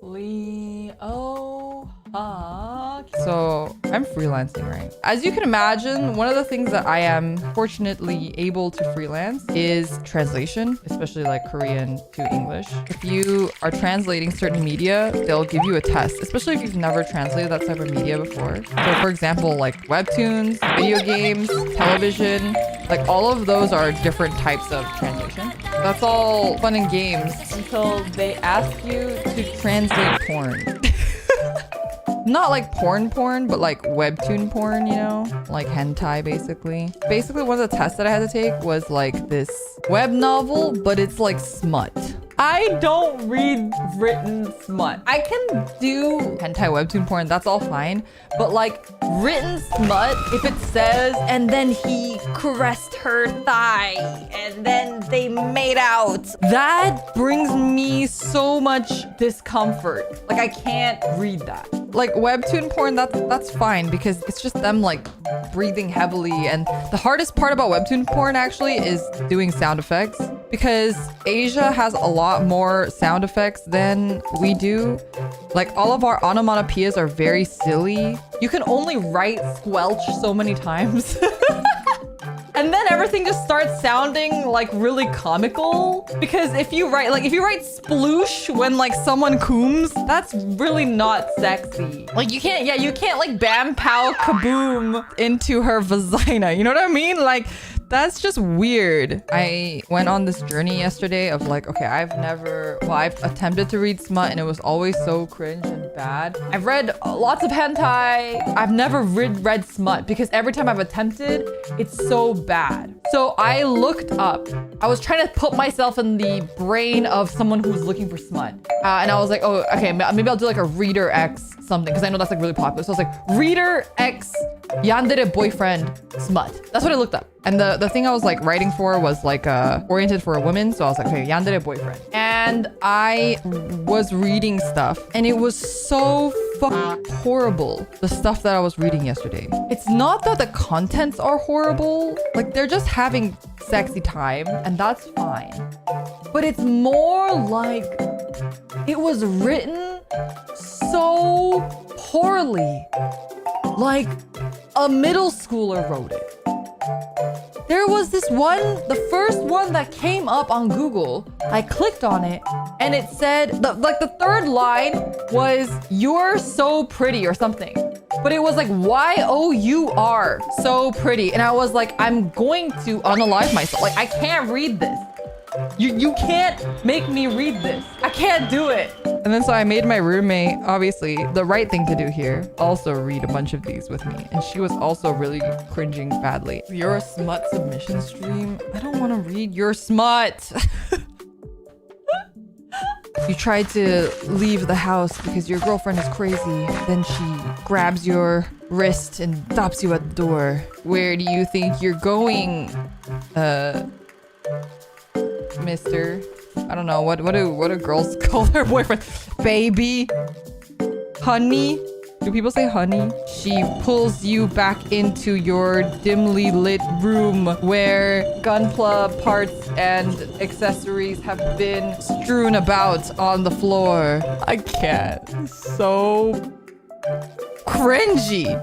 Leo. So I'm freelancing, right? As you can imagine, one of the things that I am fortunately able to freelance is translation, especially like Korean to English. If you are translating certain media, they'll give you a test, especially if you've never translated that type of media before. So for example, like webtoons, video games, television, like all of those are different types of translation. That's all fun and games until they ask you to translate porn. Not like porn, but like webtoon porn, you know? Like hentai, basically. Basically, one of the tests that I had to take was like this web novel, but it's like smut. I don't read written smut. I can do hentai webtoon porn, that's all fine. But like written smut, if it says, and then he caressed her thigh, and then they made out, that brings me so much discomfort. Like I can't read that. Like webtoon porn, that's fine because it's just them like breathing heavily. And the hardest part about webtoon porn actually is doing sound effects, because Asia has a lot more sound effects than we do. Like all of our onomatopoeias are very silly. You can only write squelch so many times. And then everything just starts sounding like really comical. Because if you write sploosh when like someone cooms, that's really not sexy. Like you can't like bam pow kaboom into her vagina. You know what I mean? Like that's just weird. I went on this journey yesterday of like, okay, I've attempted to read smut and it was always so cringe and bad. I've read lots of hentai. I've never read smut because every time I've attempted, it's so bad. So I looked up. I was trying to put myself in the brain of someone who's looking for smut. And I was like, oh, okay, maybe I'll do like a Reader X something because I know that's like really popular. So I was like, Reader X Yandere boyfriend smut. That's what I looked up. And the thing I was like writing for was like oriented for a woman. So I was like, okay, yandere boyfriend. And I was reading stuff and it was so fucking horrible. The stuff that I was reading yesterday. It's not that the contents are horrible. Like they're just having sexy time and that's fine. But it's more like it was written so poorly. Like a middle schooler wrote it. There was this one, the first one that came up on Google. I clicked on it and it said, the third line was, "You're so pretty" or something. But it was like, Y-O-U-R, so pretty. And I was like, I'm going to unalive myself. Like, I can't read this. You can't make me read this. I can't do it. And then so I made my roommate, obviously, the right thing to do here, also read a bunch of these with me. And she was also really cringing badly. Your smut submission stream? I don't want to read your smut. You tried to leave the house because your girlfriend is crazy. Then she grabs your wrist and stops you at the door. Where do you think you're going? Mister, I don't know, what do girls call their boyfriend? Baby, honey, do people say honey? She pulls you back into your dimly lit room where gunpla parts and accessories have been strewn about on the floor. I can't. So cringy.